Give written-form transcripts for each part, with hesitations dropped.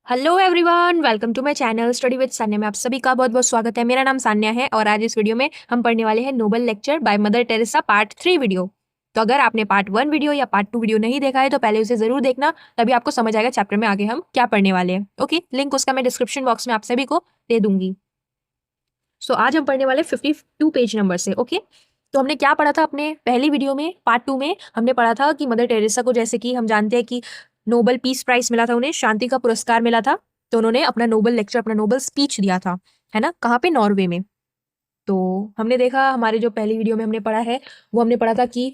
Hello everyone, welcome to my channel study with Sanya में आप सभी का बहुत बहुत स्वागत है। मेरा नाम सान्या है और आज इस वीडियो में हम पढ़ने वाले हैं Nobel lecture by mother Teresa part 3 video. तो अगर आपने पार्ट 1 वीडियो या पार्ट 2 वीडियो नहीं देखा है तो पहले उसे जरूर देखना, तभी आपको समझ आएगा चैप्टर में आगे हम क्या पढ़ने वाले हैं। ओके, लिंक उसका मैं डिस्क्रिप्शन बॉक्स में आप सभी को दे दूंगी। सो आज हम पढ़ने वाले 52 पेज नंबर से। ओके, तो हमने क्या पढ़ा था अपने पहली वीडियो में, पार्ट 2 में हमने पढ़ा था कि मदर टेरेसा को, जैसे कि हम जानते हैं कि नोबल पीस प्राइज मिला था, उन्हें शांति का पुरस्कार मिला था। तो उन्होंने अपना नोबल लेक्चर, अपना नोबल स्पीच दिया था, है ना, कहाँ पे, नॉर्वे में। तो हमने देखा, हमारे जो पहली वीडियो में हमने पढ़ा है वो हमने पढ़ा था कि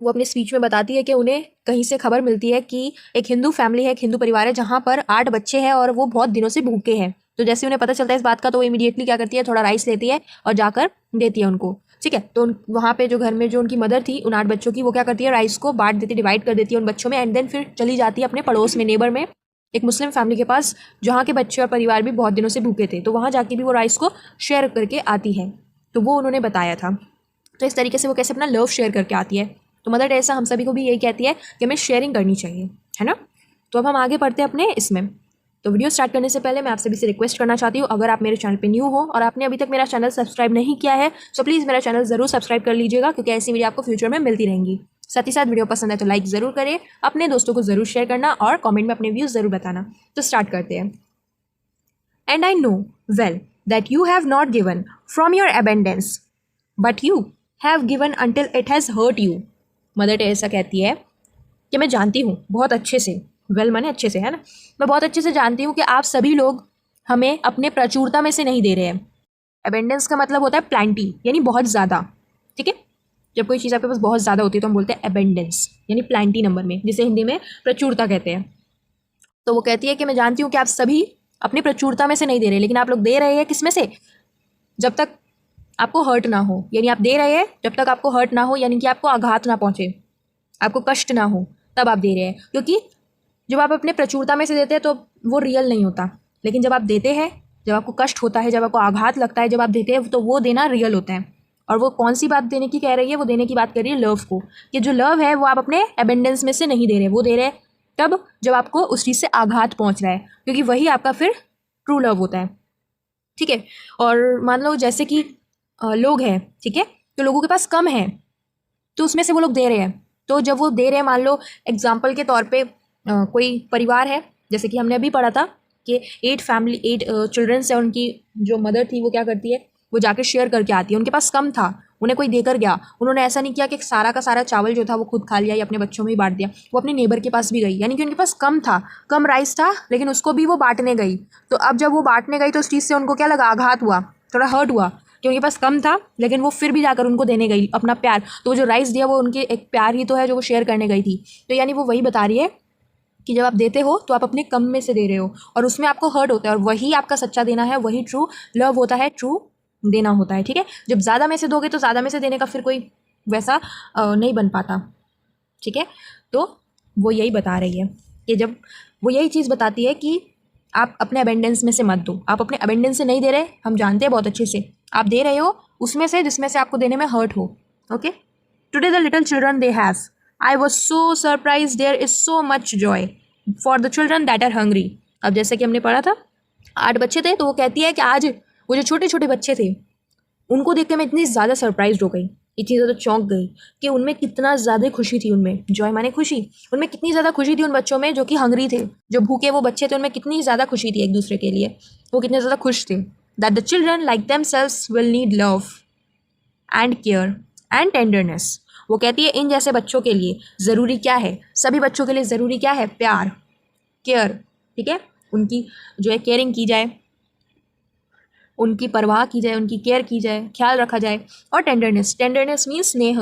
वो अपने स्पीच में बताती है कि उन्हें कहीं से खबर मिलती है कि एक हिंदू फैमिली है, एक हिंदू परिवार है जहाँ पर 8 बच्चे हैं और वो बहुत दिनों से भूखे हैं। तो जैसे उन्हें पता चलता है इस बात का तो वो इमीडिएटली क्या करती है, थोड़ा राइस लेती है और जाकर देती है उनको। ठीक है, तो वहाँ पे जो घर में जो उनकी मदर थी उन 8 बच्चों की, वो क्या करती है, राइस को बांट देती, डिवाइड कर देती है उन बच्चों में, एंड देन फिर चली जाती है अपने पड़ोस में, नेबर में, एक मुस्लिम फैमिली के पास जहाँ के बच्चे और परिवार भी बहुत दिनों से भूखे थे। तो वहाँ जाके भी वो राइस को शेयर करके आती है। तो वो उन्होंने बताया था। तो इस तरीके से वो कैसे अपना लव शेयर करके आती है। तो मदर टेरेसा हम सभी को भी यही कहती है कि हमें शेयरिंग करनी चाहिए, है ना। तो अब हम आगे बढ़ते हैं अपने इसमें। तो वीडियो स्टार्ट करने से पहले मैं आप सभी से रिक्वेस्ट करना चाहती हूँ, अगर आप मेरे चैनल पे न्यू हो और आपने अभी तक मेरा चैनल सब्सक्राइब नहीं किया है तो प्लीज़ मेरा चैनल ज़रूर सब्सक्राइब कर लीजिएगा, क्योंकि ऐसी वीडियो आपको फ्यूचर में मिलती रहेंगी। साथ ही साथ वीडियो पसंद है तो लाइक ज़रूर करें, अपने दोस्तों को ज़रूर शेयर करना और कॉमेंट में अपने व्यूज़ ज़रूर बताना। तो स्टार्ट करते हैं। And I know well that you have not given from your abundance, but you have given until it has hurt you. Mother Teresa कहती है कि मैं जानती हूँ बहुत अच्छे से, वेल माने अच्छे से, है ना, मैं बहुत अच्छे से जानती हूँ कि आप सभी लोग हमें अपने प्रचुरता में से नहीं दे रहे हैं। अबेंडेंस का मतलब होता है प्लांटी, यानी बहुत ज़्यादा। ठीक है, जब कोई चीज़ आपके पास बहुत ज़्यादा होती है तो हम बोलते हैं अबेंडेंस, यानी प्लांटी नंबर में, जिसे हिंदी में प्रचुरता कहते हैं। तो वो कहती है कि मैं जानती हूँ कि आप सभी अपनी प्रचुरता में से नहीं दे रहे, लेकिन आप लोग दे रहे हैं किस में से, जब तक आपको हर्ट ना हो, यानी आप दे रहे हैं जब तक आपको हर्ट ना हो, यानी कि आपको आघात ना पहुंचे, आपको कष्ट ना हो, तब आप दे रहे हैं। क्योंकि जब आप अपने प्रचुरता में से देते हैं तो वो रियल नहीं होता, लेकिन जब आप देते हैं, जब आपको कष्ट होता है, जब आपको आघात लगता है, जब आप देते हैं, तो वो देना रियल होता है। और वो कौन सी बात देने की कह रही है, वो देने की बात कर रही है लव को, कि जो लव है वो आप अपने एबेंडेंस में से नहीं दे रहे, वो दे रहे हैं तब जब आपको उस चीज़ से आघात पहुंच रहा है, क्योंकि वही आपका फिर ट्रू लव होता है। ठीक है, और मान लो जैसे कि लोग हैं, ठीक है, तो लोगों के पास कम है तो उसमें से वो लोग दे रहे हैं। तो जब वो दे रहे हैं, मान लो एग्जाम्पल के तौर पे कोई परिवार है, जैसे कि हमने अभी पढ़ा था कि 8 चिल्ड्रंस है, उनकी जो मदर थी वो क्या करती है, वो जाके शेयर करके आती है। उनके पास कम था, उन्हें कोई देकर गया, उन्होंने ऐसा नहीं किया कि सारा का सारा चावल जो था वो खुद खा लिया या अपने बच्चों में ही बांट दिया, वो अपने नेबर के पास भी गई, यानी कि उनके पास कम था, कम राइस था, लेकिन उसको भी वो बांटने गई। तो अब जब वो बांटने गई तो उस चीज़ से उनको क्या लगा, आघात हुआ, थोड़ा हर्ट हुआ कि उनके पास कम था, लेकिन वो फिर भी जाकर उनको देने गई अपना प्यार। तो वो जो राइस दिया वो उनके एक प्यार ही तो है जो वो शेयर करने गई थी। तो यानी वो वही बता रही है कि जब आप देते हो तो आप अपने कम में से दे रहे हो और उसमें आपको हर्ट होता है, और वही आपका सच्चा देना है, वही ट्रू लव होता है, ट्रू देना होता है। ठीक है, जब ज़्यादा में से दोगे तो ज़्यादा में से देने का फिर कोई वैसा नहीं बन पाता। ठीक है, तो वो यही बता रही है कि जब वो यही चीज़ बताती है कि आप अपने अबेंडेंस में से मत दो, आप अपने अबेंडेंस से नहीं दे रहे, हम जानते हैं बहुत अच्छे से, आप दे रहे हो उसमें से जिसमें से आपको देने में हर्ट हो। Okay, today the little children they have, I was so surprise, there is so much joy for the children that are hungry. अब जैसे कि हमने पढ़ा था 8 बच्चे थे, तो वो कहती है कि आज वो जो छोटे छोटे बच्चे थे उनको देख के मैं इतनी ज़्यादा सरप्राइज हो गई, इतनी ज़्यादा चौंक गई कि उनमें कितना ज़्यादा खुशी थी, उनमें जॉय माने खुशी, उनमें कितनी ज़्यादा खुशी थी उन बच्चों में जो कि हंग्री थे, जो भूखे वो बच्चे थे, उनमें कितनी ज़्यादा खुशी थी एक दूसरे के लिए, वो कितने ज़्यादा खुश थे। That the children like themselves will need love and care and tenderness. वो कहती है इन जैसे बच्चों के लिए ज़रूरी क्या है, सभी बच्चों के लिए ज़रूरी क्या है, प्यार, केयर। ठीक है, उनकी जो है केयरिंग की जाए, उनकी परवाह की जाए, उनकी केयर की जाए, ख्याल रखा जाए। और टेंडरनेस, टेंडरनेस मीन्स स्नेह,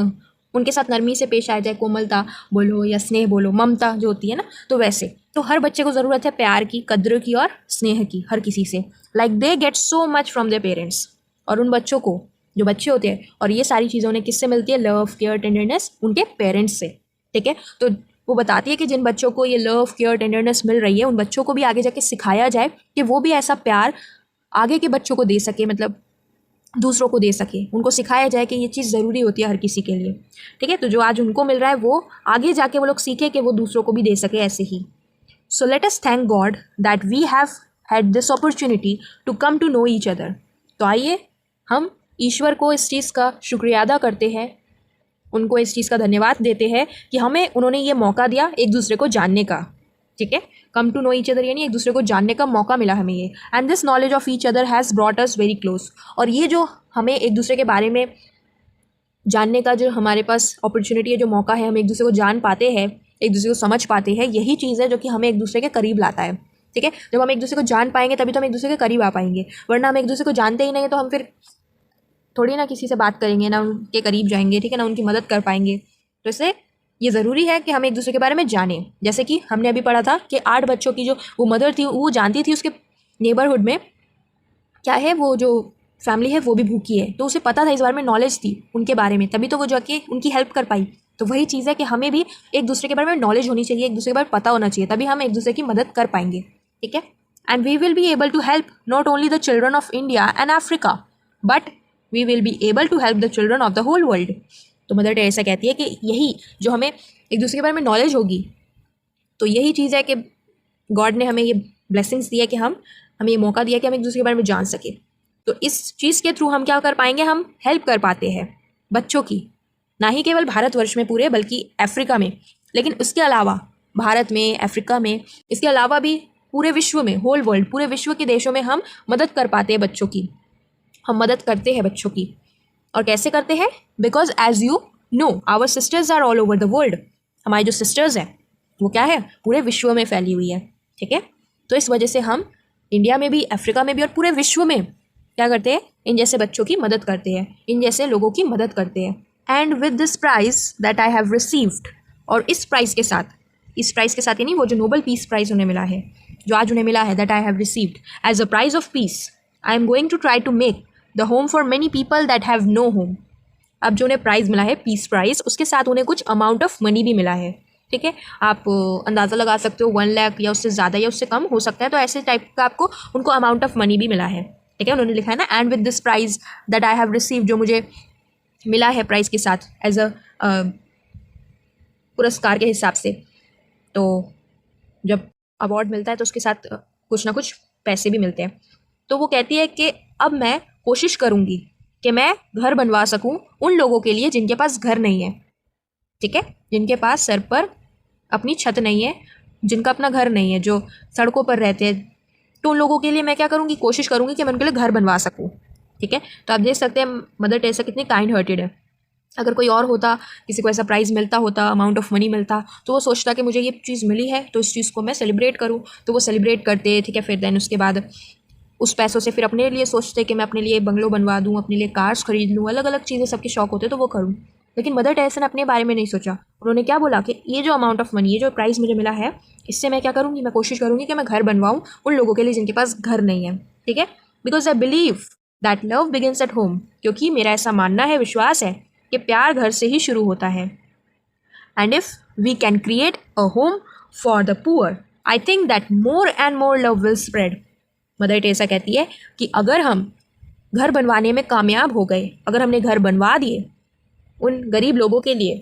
उनके साथ नरमी से पेश आया जाए, कोमलता बोलो या स्नेह बोलो, ममता जो होती है ना, तो वैसे। तो हर बच्चे को ज़रूरत है प्यार की, कद्र की और स्नेह की, हर किसी से। Like they get so much from their parents, और उन बच्चों को, जो बच्चे होते हैं, और ये सारी चीज़ें उन्हें किससे मिलती है, लव केयर टेंडरनेस, उनके पेरेंट्स से। ठीक है, तो वो बताती है कि जिन बच्चों को ये लव केयर टेंडरनेस मिल रही है, उन बच्चों को भी आगे जाके सिखाया जाए कि वो भी ऐसा प्यार आगे के बच्चों को दे सके, मतलब दूसरों को दे सके, उनको सिखाया जाए कि ये चीज़ ज़रूरी होती है हर किसी के लिए। ठीक है, तो जो आज उनको मिल रहा है वो आगे जाके वो लोग सीखे कि वो दूसरों को भी दे सके ऐसे ही। So let us thank God that we have had this opportunity to come to know each other. तो आइए हम ईश्वर को इस चीज़ का शुक्रिया अदा करते हैं, उनको इस चीज़ का धन्यवाद देते हैं कि हमें उन्होंने ये मौका दिया एक दूसरे को जानने का। ठीक है, come to know each other यानी एक दूसरे को जानने का मौका मिला हमें ये। And this knowledge of each other has brought us very close. और ये जो हमें एक दूसरे के बारे में जानने का जो हमारे पास अपॉर्चुनिटी है, जो मौका है, हम एक दूसरे को जान पाते हैं, एक दूसरे को समझ पाते हैं, यही चीज़ है जो कि हमें एक दूसरे के करीब लाता है। ठीक है, जब हम एक दूसरे को जान पाएंगे तभी तो हम एक दूसरे के करीब आ पाएंगे, वरना हम एक दूसरे को जानते ही नहीं तो हम फिर थोड़ी ना किसी से बात करेंगे, ना उनके करीब जाएंगे, ठीक है, ना उनकी मदद कर पाएंगे। तो इससे ये ज़रूरी है कि हम एक दूसरे के बारे में जानें। जैसे कि हमने अभी पढ़ा था कि 8 बच्चों की जो वो मदर थी वो जानती थी उसके नेबरहुड में क्या है, वो जो फैमिली है वो भी भूखी है, तो उसे पता था, इस बारे में नॉलेज थी उनके बारे में, तभी तो वो जाके उनकी हेल्प कर पाई। तो वही चीज़ है कि हमें भी एक दूसरे के बारे में नॉलेज होनी चाहिए, एक दूसरे के बारे में पता होना चाहिए, तभी हम एक दूसरे की मदद कर पाएंगे। ठीक है, and we will be able to help not only the children of India and Africa but we will be able to help the children of the whole world. तो मदर टेरेसा कहती है कि यही जो हमें एक दूसरे के बारे में नॉलेज होगी, तो यही चीज़ है कि गॉड ने हमें ये ब्लेसिंग्स दिया कि हमें ये मौका दिया कि हम एक दूसरे के बारे में जान सके। तो इस चीज़ के थ्रू हम क्या कर पाएंगे, हम हेल्प कर पाते हैं बच्चों की, ना ही केवल भारतवर्ष में पूरे बल्कि अफ्रीका में, लेकिन उसके अलावा भारत में, अफ्रीका में, इसके अलावा भी पूरे विश्व में, होल वर्ल्ड, पूरे विश्व के देशों में हम मदद कर पाते हैं बच्चों की, हम मदद करते हैं बच्चों की। और कैसे करते हैं? Because as you know our sisters are all over the world. हमारी जो सिस्टर्स हैं वो क्या है, पूरे विश्व में फैली हुई है। ठीक है, तो इस वजह से हम इंडिया में भी, अफ्रीका में भी और पूरे विश्व में क्या करते हैं, इन जैसे बच्चों की मदद करते हैं, इन जैसे लोगों की मदद करते हैं। And with this prize that I have received, और इस प्राइज़ के साथ यानी वो जो नोबल पीस प्राइज़ उन्हें मिला है, जो आज उन्हें मिला है, that I have received as a prize of peace, I am going to try to make the home for many people that have no home. अब जो उन्हें प्राइज़ मिला है, पीस प्राइज़, उसके साथ उन्हें कुछ अमाउंट ऑफ मनी भी मिला है। ठीक है, आप अंदाज़ा लगा सकते हो 1 लाख या उससे ज़्यादा या उससे कम हो सकता है, तो ऐसे टाइप का आपको उनको अमाउंट ऑफ मनी भी मिला है। ठीक है, उन्होंने लिखा है ना, and with this prize that I have receive, जो मुझे मिला है प्राइज़ के साथ एज अ पुरस्कार के हिसाब से। तो जब अवार्ड मिलता है तो उसके साथ कुछ ना कुछ पैसे भी मिलते हैं। तो वो कहती है कि अब मैं कोशिश करूँगी कि मैं घर बनवा सकूँ उन लोगों के लिए जिनके पास घर नहीं है। ठीक है, जिनके पास सर पर अपनी छत नहीं है, जिनका अपना घर नहीं है, जो सड़कों पर रहते हैं, तो उन लोगों के लिए मैं क्या करूँगी, कोशिश करूँगी कि मैं उनके लिए घर बनवा सकूँ। ठीक है, तो आप देख सकते हैं मदर टेरेसा कितनी काइंड हार्टेड है। अगर कोई और होता, किसी को ऐसा प्राइज़ मिलता होता, अमाउंट ऑफ मनी मिलता, तो वो सोचता कि मुझे ये चीज़ मिली है तो इस चीज़ को मैं सेलिब्रेट करूँ, तो वो सेलिब्रेट करते। ठीक है, फिर देन उसके बाद उस पैसों से फिर अपने लिए सोचते कि मैं अपने लिए बंगलो बनवा दूँ, अपने लिए कार्स खरीद लूँ, अलग अलग चीज़ें, सबके शौक होते तो वो करूँ। लेकिन मदर टेरेसा ने अपने बारे में नहीं सोचा। उन्होंने क्या बोला कि ये जो अमाउंट ऑफ मनी, ये जो प्राइज़ मुझे मिला है, इससे मैं क्या करूँगी, मैं कोशिश करूँगी कि मैं घर बनवाऊँ उन लोगों के लिए जिनके पास घर नहीं है। ठीक है, because I believe that love begins at home, क्योंकि मेरा ऐसा मानना है, विश्वास है कि प्यार घर से ही शुरू होता है। And if we can create a home for the poor, I think that more and more love will spread. Mother Teresa कहती है कि अगर हम घर बनवाने में कामयाब हो गए, अगर हमने घर बनवा दिए उन गरीब लोगों के लिए,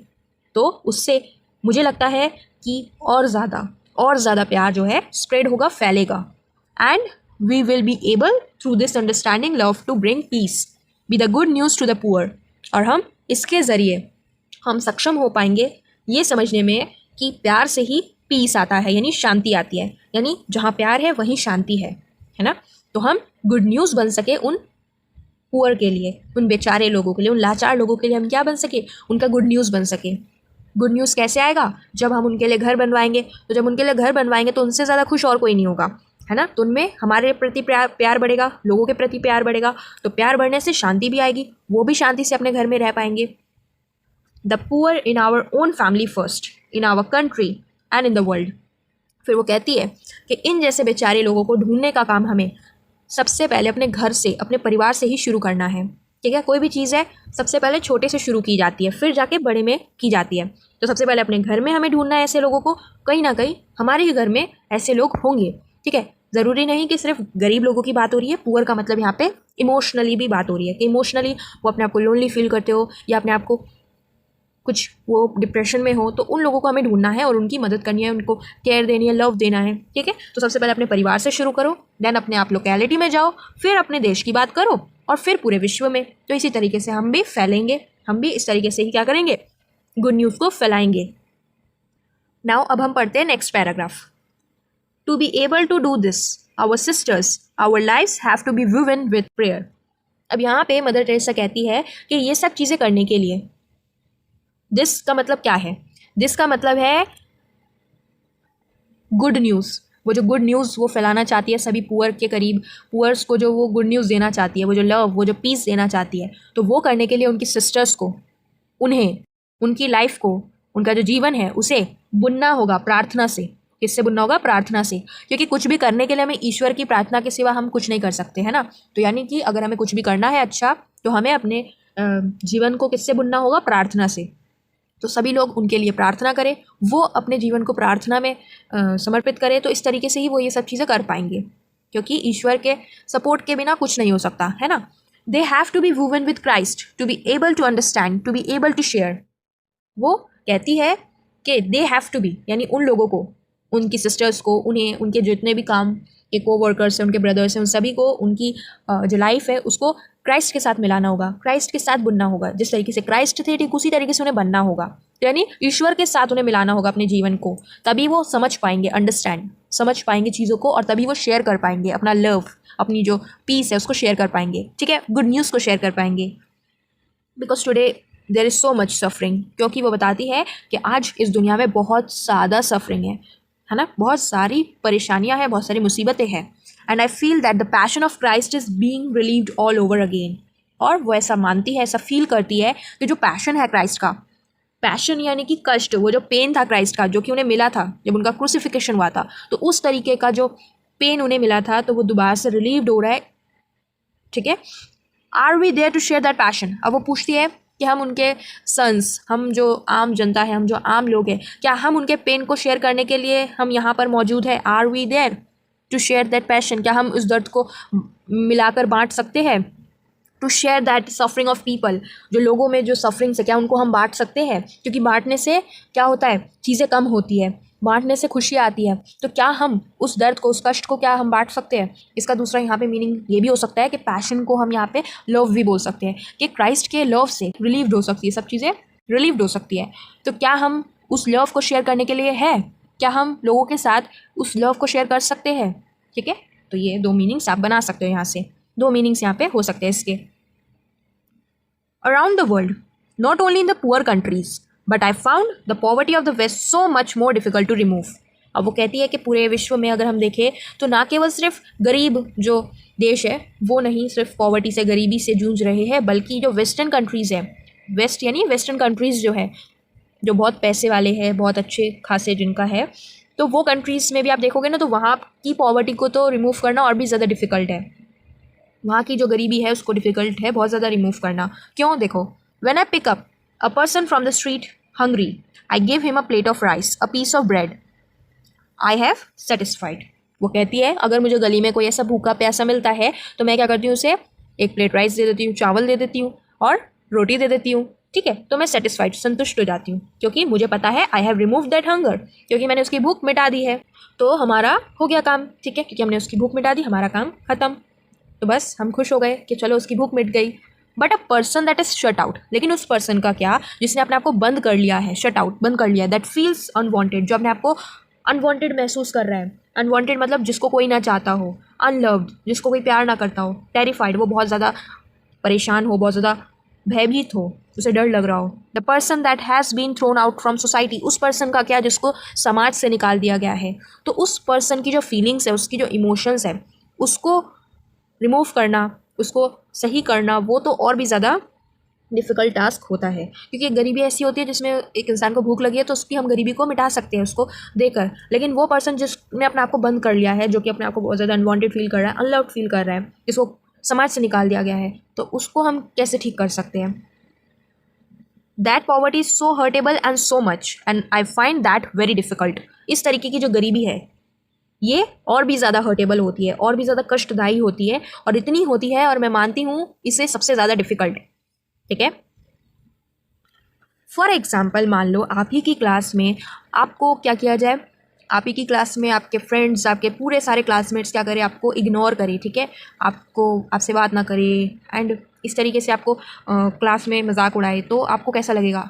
तो उससे मुझे लगता है कि और ज़्यादा प्यार जो है स्प्रेड होगा, फैलेगा। And we will be able through this understanding love to bring peace, be the good news to the poor. और हम इसके ज़रिए हम सक्षम हो पाएंगे ये समझने में कि प्यार से ही पीस आता है, यानी शांति आती है, यानी जहाँ प्यार है वहीं शांति है ना। तो हम गुड न्यूज़ बन सके उन पुअर के लिए, उन बेचारे लोगों के लिए, उन लाचार लोगों के लिए हम क्या बन सके, उनका गुड न्यूज़ बन सके। गुड न्यूज़ कैसे आएगा? जब हम उनके लिए घर बनवाएंगे। तो जब उनके लिए घर बनवाएंगे तो उनसे ज़्यादा खुश और कोई नहीं होगा, है ना। तो उनमें हमारे प्रति प्यार बढ़ेगा, लोगों के प्रति प्यार बढ़ेगा, तो प्यार बढ़ने से शांति भी आएगी, वो भी शांति से अपने घर में रह पाएंगे। The poor in our own family first, in our country and in the world. फिर वो कहती है कि इन जैसे बेचारे लोगों को ढूंढने का काम हमें सबसे पहले अपने घर से, अपने परिवार से ही शुरू करना है। ठीक है, कोई भी चीज़ है सबसे पहले छोटे से शुरू की जाती है, फिर जाके बड़े में की जाती है। तो सबसे पहले अपने घर में हमें ढूंढना है ऐसे लोगों को, कहीं ना कहीं हमारे ही घर में ऐसे लोग होंगे। ठीक है, ज़रूरी नहीं कि सिर्फ गरीब लोगों की बात हो रही है। पुअर का मतलब यहाँ पे इमोशनली भी बात हो रही है कि इमोशनली वो अपने आप को लोनली फील करते हो या अपने आप को कुछ वो डिप्रेशन में हो, तो उन लोगों को हमें ढूंढना है और उनकी मदद करनी है, उनको केयर देनी है, लव देना है, ठीक है। तो सबसे पहले अपने परिवार से शुरू करो, देन अपने आप लोकेलिटी में जाओ, फिर अपने देश की बात करो और फिर पूरे विश्व में। तो इसी तरीके से हम भी फैलेंगे, हम भी इस तरीके से ही क्या करेंगे, गुड न्यूज़ को फैलाएंगे। नाउ अब हम पढ़ते हैं next paragraph. To be able to do this our sisters our lives have to be woven with prayer. अब यहाँ पे मदर टेरेसा कहती है कि ये सब चीज़ें करने के लिए, दिस का मतलब क्या है, दिस का मतलब है गुड न्यूज़। वो जो गुड न्यूज़ वो फैलाना चाहती है सभी पुअर के करीब, पुअर्स को जो वो गुड न्यूज़ देना चाहती है, वो जो लव, वो जो पीस देना चाहती है, तो वो करने के लिए उनकी सिस्टर्स को, उन्हें, उनकी लाइफ को, उनका जो जीवन है उसे बुनना होगा प्रार्थना से। किससे बुनना होगा? प्रार्थना से। क्योंकि कुछ भी करने के लिए हमें ईश्वर की प्रार्थना के सिवा हम कुछ नहीं कर सकते, है ना। तो यानी कि अगर हमें कुछ भी करना है अच्छा, तो हमें अपने जीवन को किससे बुनना होगा? प्रार्थना से। तो सभी लोग उनके लिए प्रार्थना करें, वो अपने जीवन को प्रार्थना में समर्पित करें, तो इस तरीके से ही वो ये सब चीज़ें कर पाएंगे, क्योंकि ईश्वर के सपोर्ट के बिना कुछ नहीं हो सकता, है ना। They have to be woven with Christ to be able to understand, to be able to share. वो कहती है कि दे हैव टू बी, यानी उन लोगों को, उनकी सिस्टर्स को, उन्हें, उनके जितने भी काम के को वर्कर्स हैं, उनके ब्रदर्स हैं, उन सभी को उनकी जो लाइफ है उसको क्राइस्ट के साथ मिलाना होगा, क्राइस्ट के साथ बुनना होगा। जिस तरीके से क्राइस्ट थे ठीक उसी तरीके से उन्हें बनना होगा, यानी ईश्वर के साथ उन्हें मिलाना होगा अपने जीवन को, तभी वो समझ पाएंगे, अंडरस्टैंड, समझ पाएंगे चीज़ों को, और तभी वो शेयर कर पाएंगे अपना लव, अपनी जो पीस है उसको शेयर कर पाएंगे, ठीक है, गुड न्यूज़ को शेयर कर पाएंगे। Because today there is so much suffering, क्योंकि वो बताती है कि आज इस दुनिया में बहुत ज़्यादा सफरिंग है ना, बहुत सारी परेशानियां हैं, बहुत सारी मुसीबतें हैं। And I feel that the passion of Christ is being relieved all over again. और वो ऐसा मानती है, ऐसा फील करती है कि जो पैशन है क्राइस्ट का, पैशन यानी कि कष्ट, वो जो पेन था क्राइस्ट का जो कि उन्हें मिला था जब उनका क्रूसिफिकेशन हुआ था, तो उस तरीके का जो पेन उन्हें मिला था, तो वो दोबारा से रिलीव्ड हो रहा है, ठीक है। Are we there to share that passion. अब वो पूछती है कि हम उनके सन्स, हम जो आम जनता है, हम जो आम लोग हैं, क्या हम उनके पेन को शेयर करने के लिए हम यहाँ पर मौजूद हैं? Are we there to share that passion, क्या हम उस दर्द को मिलाकर बांट सकते हैं? To share that suffering of people, जो लोगों में जो सफरिंग्स है, क्या उनको हम बांट सकते हैं? क्योंकि बांटने से क्या होता है, चीज़ें कम होती है, बांटने से खुशी आती है। तो क्या हम उस दर्द को, उस कष्ट को क्या हम बांट सकते हैं? इसका दूसरा यहाँ पे मीनिंग ये भी हो सकता है कि पैशन को हम यहाँ पे लव भी बोल सकते हैं, कि क्राइस्ट के लव से रिलीव्ड हो सकती है, सब चीज़ें रिलीव्ड हो सकती है। तो क्या हम उस लव को शेयर करने के लिए है? क्या हम लोगों के साथ उस लव को शेयर कर सकते हैं? ठीक है, तो ये दो मीनिंग्स आप बना सकते हो, यहाँ से दो मीनिंग्स यहाँ पे हो सकते हैं इसके। Around the world, not only in the poor countries, but I found the poverty of the west so much more difficult to remove. अब वो कहती है कि पूरे विश्व में अगर हम देखें तो ना केवल सिर्फ गरीब जो देश है वो नहीं सिर्फ पॉवर्टी से, गरीबी से जूझ रहे हैं, बल्कि जो वेस्टर्न कंट्रीज़ है, वेस्ट यानी वेस्टर्न कंट्रीज़ जो है, जो बहुत पैसे वाले हैं, बहुत अच्छे खासे जिनका है, तो वो कंट्रीज़ में भी आप देखोगे ना, तो वहाँ की पॉवर्टी को तो रिमूव करना और भी ज़्यादा डिफ़िकल्ट है। वहाँ की जो गरीबी है उसको डिफ़िकल्ट है बहुत ज़्यादा रिमूव करना। क्यों? देखो, when I pick up a person from the street hungry, I give him a plate of rice, a piece of bread. I have satisfied. वो कहती है अगर मुझे गली में कोई ऐसा भूखा प्यासा मिलता है तो मैं क्या करती हूँ, उसे एक प्लेट राइस दे देती हूँ, चावल दे देती हूँ और रोटी दे देती हूँ, ठीक है। तो मैं सेटिस्फाइड, संतुष्ट हो जाती हूँ, क्योंकि मुझे पता है I have remove that hunger, क्योंकि मैंने उसकी भूख मिटा दी है, तो हमारा हो गया काम, ठीक है, क्योंकि हमने उसकी भूख मिटा दी, हमारा काम खत्म। तो बस हम खुश हो गए कि चलो उसकी भूख मिट गई। But a person that is shut out, लेकिन उस पर्सन का क्या जिसने अपने आप को बंद कर लिया है, शट आउट, बंद कर लिया है, दैट फील्स अनवांटेड, जो अपने आप को अनवांटेड महसूस कर रहा है। अनवांटेड मतलब जिसको कोई ना चाहता हो, अनलव्ड जिसको कोई प्यार ना करता हो, टेरिफाइड वो बहुत ज़्यादा परेशान हो, बहुत ज़्यादा भयभीत हो, उसे डर लग रहा हो। The person that has been thrown out from society, उस पर्सन का क्या जिसको समाज से निकाल दिया गया है। तो उस पर्सन की जो फीलिंग्स है, उसकी जो इमोशंस है, उसको रिमूव करना, उसको सही करना, वो तो और भी ज़्यादा डिफ़िकल्ट टास्क होता है, क्योंकि गरीबी ऐसी होती है जिसमें एक इंसान को भूख लगी है तो उसकी हम गरीबी को मिटा सकते हैं उसको देकर, लेकिन वो पर्सन जिसने अपने आप को बंद कर लिया है, जो कि अपने आप को बहुत ज़्यादा अनवांटेड फील कर रहा है, अनलव्ड फील कर रहा है, जिसको समाज से निकाल दिया गया है, तो उसको हम कैसे ठीक कर सकते हैं? That poverty is so hurtable and so much and I find that very difficult. इस तरीके की जो गरीबी है ये और भी ज़्यादा हर्टेबल होती है, और भी ज़्यादा कष्टदायी होती है, और इतनी होती है, और मैं मानती हूँ इसे सबसे ज़्यादा डिफ़िकल्ट, ठीक है। फॉर एग्जाम्पल मान लो आप ही की क्लास में आपको क्या किया जाए, आप ही की क्लास में आपके फ्रेंड्स, आपके पूरे सारे क्लासमेट्स क्या करें, आपको इग्नोर करें, ठीक है, आपको आपसे बात ना करें एंड इस तरीके से आपको क्लास में मजाक उड़ाए, तो आपको कैसा लगेगा?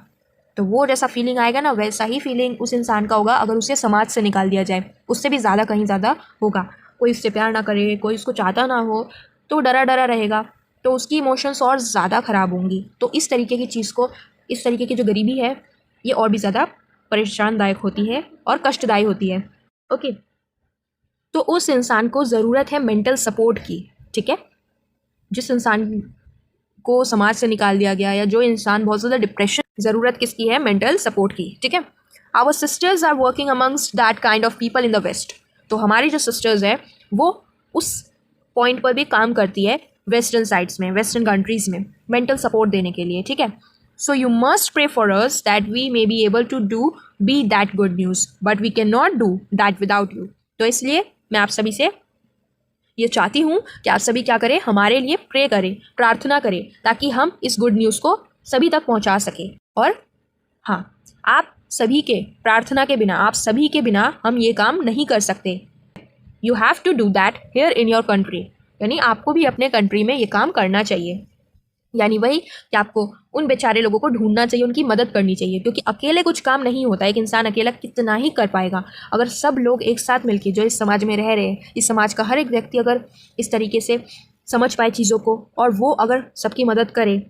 तो वो जैसा फीलिंग आएगा ना, वैसा ही फीलिंग उस इंसान का होगा अगर उसे समाज से निकाल दिया जाए, उससे भी ज़्यादा कहीं ज़्यादा होगा। कोई उससे प्यार ना करे, कोई उसको चाहता ना हो, तो डरा डरा रहेगा, तो उसकी इमोशंस और ज़्यादा ख़राब होंगी। तो इस तरीके की चीज़ को, इस तरीके की जो गरीबी है, ये और भी ज़्यादा परेशानदायक होती है और कष्टदायी होती है। ओके, तो उस इंसान को ज़रूरत है मेंटल सपोर्ट की, ठीक है। जिस इंसान को समाज से निकाल दिया गया या जो इंसान बहुत ज़्यादा डिप्रेशन, ज़रूरत किसकी है? मेंटल सपोर्ट की, ठीक है। Our sisters are working amongst that kind of people in the west. तो हमारी जो सिस्टर्स है वो उस पॉइंट पर भी काम करती है वेस्टर्न साइड्स में, वेस्टर्न कंट्रीज़ में, मेंटल सपोर्ट देने के लिए, ठीक है। So you must pray for us that we may be able to do be that good news, but we can not do that without you. तो इसलिए मैं आप सभी से ये चाहती हूँ कि आप सभी क्या करें, हमारे लिए प्रे करें, प्रार्थना करें, ताकि हम इस गुड न्यूज़ को सभी तक पहुँचा सकें। और हाँ, आप सभी के प्रार्थना के बिना, आप सभी के बिना हम ये काम नहीं कर सकते। You have to do that here in your country, यानी आपको भी अपने कंट्री में ये काम करना चाहिए। यानी वही कि आपको उन बेचारे लोगों को ढूंढना चाहिए, उनकी मदद करनी चाहिए, क्योंकि अकेले कुछ काम नहीं होता। एक इंसान अकेला कितना ही कर पाएगा। अगर सब लोग एक साथ मिलकर जो इस समाज में रह रहे हैं, इस समाज का हर एक व्यक्ति अगर इस तरीके से समझ पाए चीज़ों को और वो अगर सबकी मदद करे,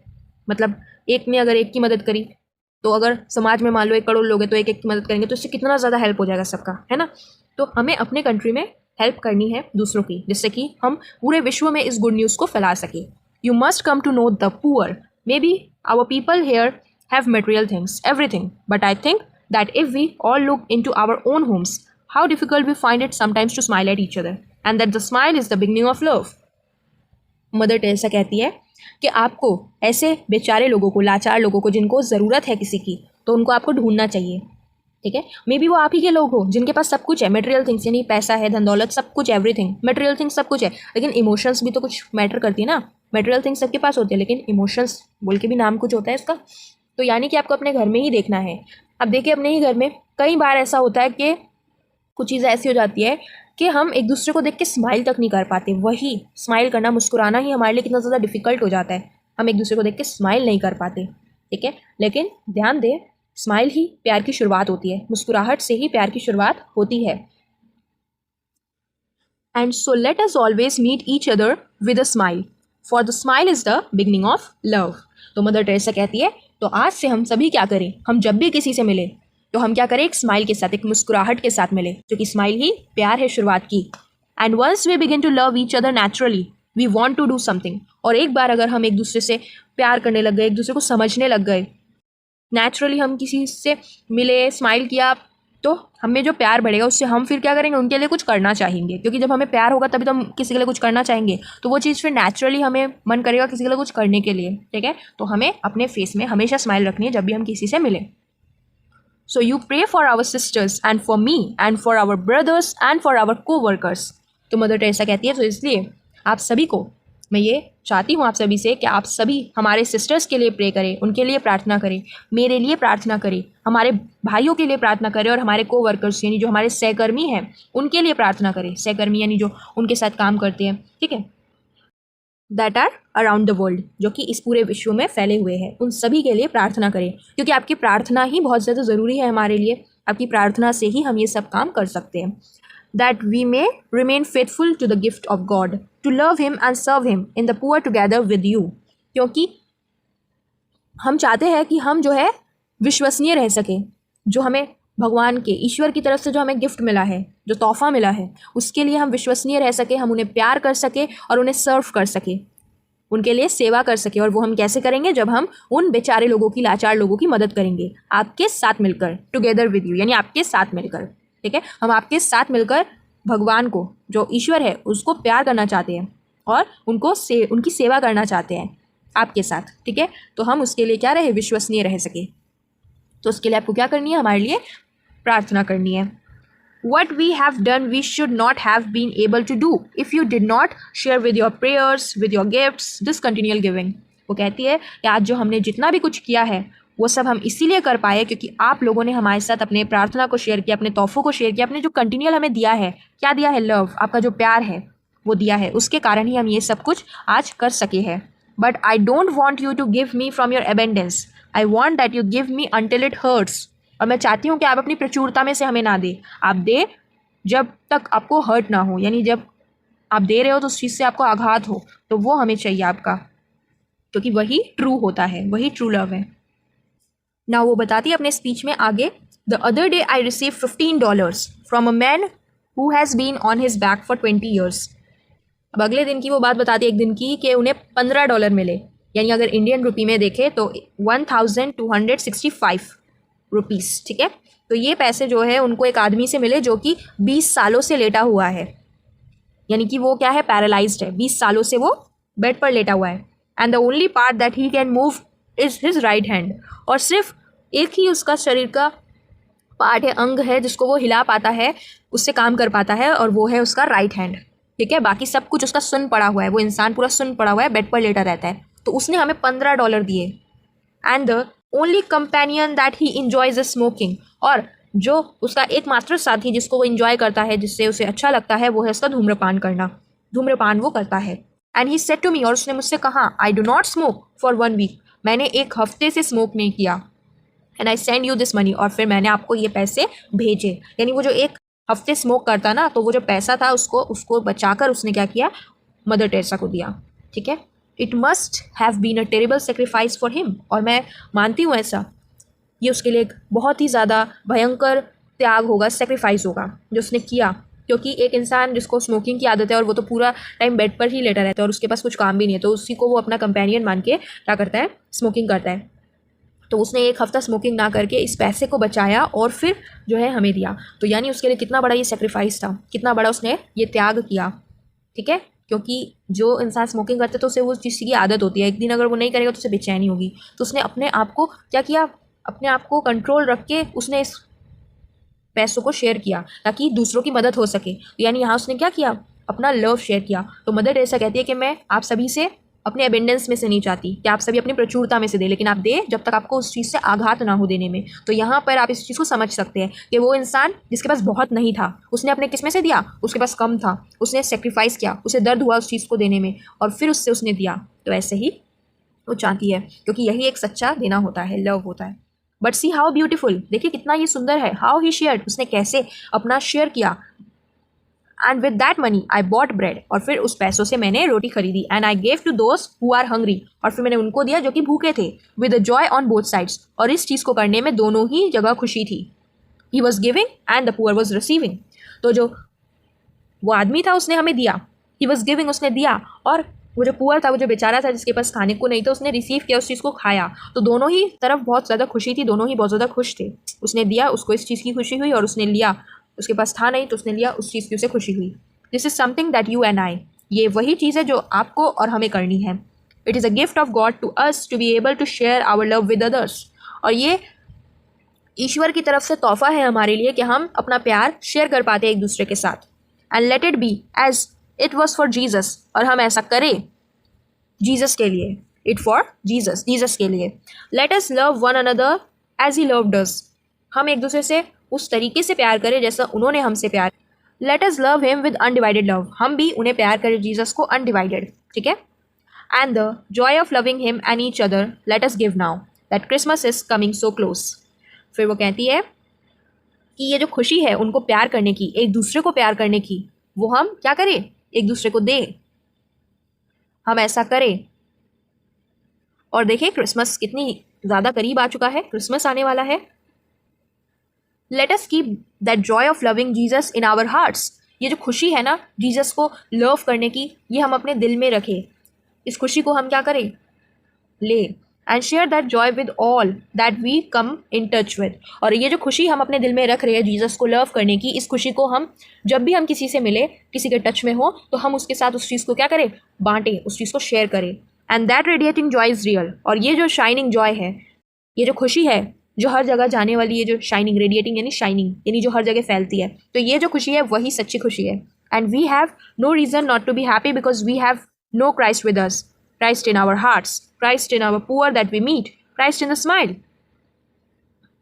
मतलब एक ने अगर एक की मदद करी, तो अगर समाज में मान लो 1 करोड़ लोग हैं तो एक एक की मदद करेंगे, तो इससे कितना ज़्यादा हेल्प हो जाएगा सबका, है ना। तो हमें अपने कंट्री में हेल्प करनी है दूसरों की, जिससे कि हम पूरे विश्व में इस गुड न्यूज़ को फैला सकें। You must come to know the poor. Maybe our people here have material things, everything. But I think that if we all look into our own homes, how difficult we find it sometimes to smile at each other. And that the smile is the beginning of love. Mother Teresa कहती है कि आपको ऐसे बेचारे लोगों को, लाचार लोगों को, जिनको ज़रूरत है किसी की, तो उनको आपको ढूंढना चाहिए, ठीक है। मे बी वो आप ही के लोग हो जिनके पास सब कुछ है, मटेरियल थिंग्स, यानी पैसा है, धन दौलत, सब कुछ, एवरीथिंग, मटेरियल थिंग्स सब कुछ है, लेकिन इमोशंस भी तो कुछ मैटर करती है ना। मटेरियल थिंग्स सबके पास होते हैं, लेकिन इमोशंस बोल के भी नाम कुछ होता है इसका। तो यानी कि आपको अपने घर में ही देखना है। अब देखिए, अपने ही घर में कई बार ऐसा होता है कि कुछ चीज़ें ऐसी हो जाती है कि हम एक दूसरे को देख के स्माइल तक नहीं कर पाते। वही स्माइल करना, मुस्कुराना ही हमारे लिए कितना ज़्यादा डिफिकल्ट हो जाता है। हम एक दूसरे को देख के स्माइल नहीं कर पाते, ठीक है। लेकिन ध्यान दें, स्माइल ही प्यार की शुरुआत होती है, मुस्कुराहट से ही प्यार की शुरुआत होती है। And so let us always meet each other with a smile, for the smile is the beginning of love. तो मदर टेरेसा कहती है, तो आज से हम सभी क्या करें, हम जब भी किसी से मिले तो हम क्या करें, एक स्माइल के साथ, एक मुस्कुराहट के साथ मिले, क्योंकि स्माइल ही प्यार है शुरुआत की। And once we begin to love each other naturally we want to do something. और एक बार अगर हम एक दूसरे से प्यार करने लग गए, एक दूसरे को समझने लग गए, नेचुरली हम किसी से मिले, स्माइल किया, तो हमें जो प्यार बढ़ेगा उससे हम फिर क्या करेंगे, उनके लिए कुछ करना चाहेंगे, क्योंकि जब हमें प्यार होगा तभी तो हम किसी के लिए कुछ करना चाहेंगे। तो वो चीज़ फिर नेचुरली हमें मन करेगा किसी के लिए कुछ करने के लिए, ठीक है। तो हमें अपने फेस में हमेशा स्माइल रखनी है जब भी हम किसी से मिलें। So you pray for our sisters and for me and for our brothers and for our coworkers. तो मदर टेरेसा कहती है, तो इसलिए आप सभी को मैं ये चाहती हूँ आप सभी से कि आप सभी हमारे सिस्टर्स के लिए प्रे करें, उनके लिए प्रार्थना करें, मेरे लिए प्रार्थना करें, हमारे भाइयों के लिए प्रार्थना करें, और हमारे कोवर्कर्स यानी जो हमारे सहकर्मी हैं उनके लिए प्रार्थना करें। सहकर्मी यानी जो उनके साथ काम करते हैं, ठीक है, that are around the world, जो कि इस पूरे विश्व में फैले हुए हैं, उन सभी के लिए प्रार्थना करें, क्योंकि आपकी प्रार्थना ही बहुत ज़्यादा ज़रूरी है हमारे लिए। आपकी प्रार्थना से ही हम ये सब काम कर सकते हैं। That we may remain faithful to the gift of God, to love Him and serve Him in the poor together with you। क्योंकि हम चाहते हैं कि हम जो है विश्वसनीय रह सकें, जो हमें भगवान के, ईश्वर की तरफ से जो हमें गिफ्ट मिला है, जो तोहफा मिला है, उसके लिए हम विश्वसनीय रह सके, हम उन्हें प्यार कर सके और उन्हें सर्व कर सके, उनके लिए सेवा कर सके। और वो हम कैसे करेंगे, जब हम उन बेचारे लोगों की, लाचार लोगों की मदद करेंगे, आपके साथ मिलकर, टुगेदर विद यू, यानी आपके साथ मिलकर, ठीक है। हम आपके साथ मिलकर भगवान को, जो ईश्वर है, उसको प्यार करना चाहते हैं और उनकी सेवा करना चाहते हैं आपके साथ, ठीक है। तो हम उसके लिए क्या रहे, विश्वसनीय रह सके। तो उसके लिए आपको क्या करनी है, हमारे लिए प्रार्थना करनी है। What we have done we should not have been able to do if you did not share with your prayers, with your gifts, this continual giving। वो कहती है कि आज जो हमने जितना भी कुछ किया है वो सब हम इसीलिए कर पाए क्योंकि आप लोगों ने हमारे साथ अपने प्रार्थना को शेयर किया, अपने तोहफ़ों को शेयर किया, अपने जो कंटिन्यूअल हमें दिया है, क्या दिया है, लव, आपका जो प्यार है वो दिया है, उसके कारण ही हम ये सब कुछ आज कर सके हैं। But I don't want you to give me from your abundance, I want that you give me until it hurts. और मैं चाहती हूँ कि आप अपनी प्रचुरता में से हमें ना दे, आप दे जब तक आपको हर्ट ना हो, यानी जब आप दे रहे हो तो उस चीज़ से आपको आघात हो, तो वो हमें चाहिए आपका, क्योंकि वही ट्रू होता है, वही ट्रू लव है ना। वो बताती है अपने स्पीच में आगे, the other day I receive $15 from a man who has been on his back for 20 years। अब अगले दिन की वो बात बताती है, एक दिन की, कि उन्हें $15 मिले, यानी अगर इंडियन रुपी में देखें तो 1265 रुपीज़, ठीक है। तो ये पैसे जो है उनको एक आदमी से मिले जो कि 20 सालों से लेटा हुआ है, यानी कि वो क्या है, पैरालाइज्ड है, 20 सालों से वो बेड पर लेटा हुआ है। And the only part that he can move is his right hand, और सिर्फ एक ही उसका शरीर का पार्ट है, अंग है, जिसको वो हिला पाता है, उससे काम कर पाता है, और वो है उसका राइट हैंड, ठीक है। बाकी सब कुछ उसका सुन्न पड़ा हुआ है, वो इंसान पूरा सुन्न पड़ा हुआ है, बेड पर लेटा रहता है। तो उसने हमें $15 दिए। And the only companion that he enjoys smoking, और जो उसका एकमात्र साथी जिसको वो इंजॉय करता है, जिससे उसे अच्छा लगता है, वो है उसका धूम्रपान करना, धूम्रपान वो करता है। And he said to me, और उसने मुझसे कहा, I do not smoke for 1 week, मैंने 1 हफ्ते से स्मोक नहीं किया। And I send you this money, और फिर मैंने आपको ये पैसे भेजे। यानी वो जो 1 हफ्ते स्मोक करता ना, तो वो जो पैसा था उसको बचाकर उसने क्या किया, मदर टेरेसा को दिया, ठीक है। It must have been a terrible sacrifice for him, और मैं मानती हूँ ऐसा, ये उसके लिए एक बहुत ही ज़्यादा भयंकर त्याग होगा, सेक्रीफाइस होगा जो उसने किया। क्योंकि एक इंसान जिसको स्मोकिंग की आदत है और वो तो पूरा टाइम बेड पर ही लेटा रहता है और उसके पास कुछ काम भी नहीं है, तो उसी को वो अपना कंपेनियन मान के क्या करता है, स्मोकिंग करता है। तो उसने 1 हफ्ता स्मोकिंग ना करके इस पैसे को बचाया और फिर जो है हमें दिया। तो यानी उसके लिए कितना बड़ा ये सेक्रीफाइस था, कितना बड़ा उसने ये त्याग किया, ठीक है। क्योंकि जो इंसान स्मोकिंग करता है तो उसे वो चीज़ की आदत होती है, एक दिन अगर वो नहीं करेगा तो उसे बेचैनी होगी। तो उसने अपने आप को क्या किया, अपने आप को कंट्रोल रख के उसने इस पैसों को शेयर किया ताकि दूसरों की मदद हो सके। तो यानी यहाँ उसने क्या किया, अपना लव शेयर किया। तो मदर टेरेसा कहती है कि मैं आप सभी से अपने एबेंडेंस में से नहीं चाहती कि आप सभी अपनी प्रचुरता में से दे, लेकिन आप दे जब तक आपको उस चीज़ से आघात ना हो देने में। तो यहाँ पर आप इस चीज़ को समझ सकते हैं कि वो इंसान जिसके पास बहुत नहीं था, उसने अपने किस में से दिया, उसके पास कम था, उसने सेक्रीफाइस किया, उसे दर्द हुआ उस चीज़ को देने में, और फिर उससे उसने दिया। तो ऐसे ही वो चाहती है, क्योंकि यही एक सच्चा देना होता है, लव होता है। बट सी हाउ ब्यूटीफुल, देखिए कितना ये सुंदर है। हाउ ही शेयर्ड, उसने कैसे अपना शेयर किया। And with that money I bought bread, और फिर उस पैसों से मैंने रोटी खरीदी। And I gave to those who are hungry, और फिर मैंने उनको दिया जो कि भूखे थे। With a joy on both sides, और इस चीज़ को करने में दोनों ही जगह खुशी थी। He was giving and the poor was receiving. तो जो वो आदमी था उसने हमें दिया, ही वॉज गिविंग, उसने दिया, और वो जो पुअर था, वो जो बेचारा था जिसके पास खाने को नहीं था, उसने रिसीव किया, उस चीज़ को खाया। तो दोनों ही तरफ बहुत ज़्यादा खुशी थी, दोनों ही बहुत ज़्यादा खुश थे। उसने दिया, उसको इस चीज़ की खुशी हुई, और उसने लिया, उसके पास था नहीं तो उसने लिया, उस चीज़ की उसे खुशी हुई। This is something that you and I, ये वही चीज़ है जो आपको और हमें करनी है। It is a gift of God to us to be able to share our love with others, और ये ईश्वर की तरफ से तोहफा है हमारे लिए कि हम अपना प्यार शेयर कर पाते हैं एक दूसरे के साथ। And let it be as it was for Jesus, और हम ऐसा करें जीसस के लिए, इट फॉर जीसस, जीसस के लिए। Let us love one another as he loved us, हम एक दूसरे से उस तरीके से प्यार करें जैसा उन्होंने हमसे प्यार। Late us love him with undivided love, हम भी उन्हें प्यार करें, जीसस को, अनडिवाइडेड, ठीक है। And the Joy of loving him and each other let us give now that Christmas is coming so close. फिर वो कहती है कि ये जो खुशी है उनको प्यार करने की, एक दूसरे को प्यार करने की, वो हम क्या करें, एक दूसरे को दें, हम ऐसा करें। और देखिए क्रिसमस कितनी ज़्यादा करीब आ चुका है, क्रिसमस आने वाला है। Let us keep that joy of loving Jesus in our hearts, ये जो खुशी है ना जीसस को लव करने की, ये हम अपने दिल में रखें। इस खुशी को हम क्या करें, ले, and share that joy with all that we come in touch with. और ये जो खुशी हम अपने दिल में रख रहे हैं जीसस को लव करने की, इस खुशी को हम जब भी हम किसी से मिले, किसी के टच में हो, तो हम उसके साथ उस चीज़ को क्या करें, बांटें, उस चीज़ को शेयर करें। And that radiating Joy is real, और ये जो शाइनिंग जॉय है, ये जो खुशी है जो हर जगह जाने वाली, ये जो शाइनिंग, रेडिएटिंग यानी शाइनिंग, यानी जो हर जगह फैलती है, तो ये जो खुशी है वही सच्ची खुशी है। And we have no reason not to be happy because we have no Christ with us, Christ in our hearts, Christ in our poor that we meet, Christ in the smile.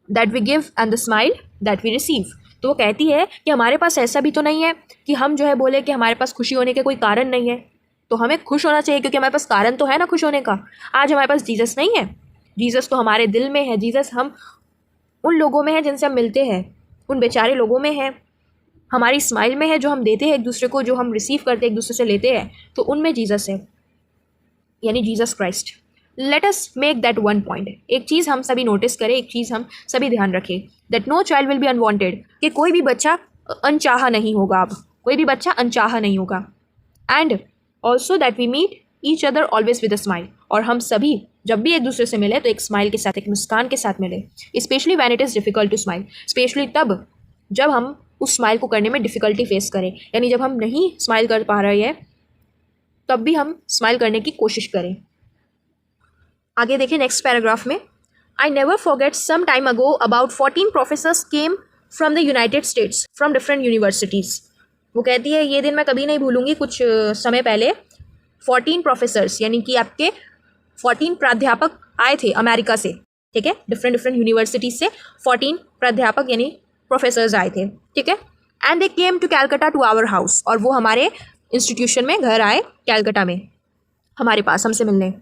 That we give and the smile that we receive. तो वो कहती है कि हमारे पास ऐसा भी तो नहीं है कि हम जो है बोले कि हमारे पास खुशी होने के कोई कारण नहीं है, तो हमें खुश होना चाहिए क्योंकि हमारे पास कारण तो है ना खुश होने का। आज हमारे पास जीसस नहीं है, जीसस तो हमारे दिल में है, जीसस हम उन लोगों में है जिनसे हम मिलते हैं, उन बेचारे लोगों में है, हमारी स्माइल में है जो हम देते हैं एक दूसरे को, जो हम रिसीव करते हैं एक दूसरे से लेते हैं, तो उनमें जीसस है, यानी Jesus Christ. Let us make that one point. एक चीज़ हम सभी नोटिस करें, एक चीज़ हम सभी ध्यान रखें, that no child will be unwanted, कि कोई भी बच्चा अनचाहा नहीं होगा, अब कोई भी बच्चा अनचाहा नहीं होगा। And also that we meet each other always with a smile, और हम सभी जब भी एक दूसरे से मिले तो एक स्माइल के साथ, एक मुस्कान के साथ मिले। Specially when it is difficult to smile, specially तब जब हम उस स्माइल को करने में डिफ़िकल्टी फेस करें, यानी जब हम नहीं स्माइल कर पा रहे हैं तब भी हम स्माइल करने की कोशिश करें। आगे देखिए नेक्स्ट पैराग्राफ में, I never forget some time ago about 14 professors came from the United States from different universities. वो कहती है ये दिन मैं कभी नहीं भूलूंगी, कुछ समय पहले 14 प्रोफेसर्स यानी कि आपके 14 प्राध्यापक आए थे अमेरिका से, ठीक है, डिफरेंट यूनिवर्सिटीज से 14 प्राध्यापक यानी प्रोफेसर्स आए थे, ठीक है। And they came to Calcutta to our house, और वो हमारे इंस्टीट्यूशन में घर आए कैलकाटा में हमारे पास हमसे मिलने।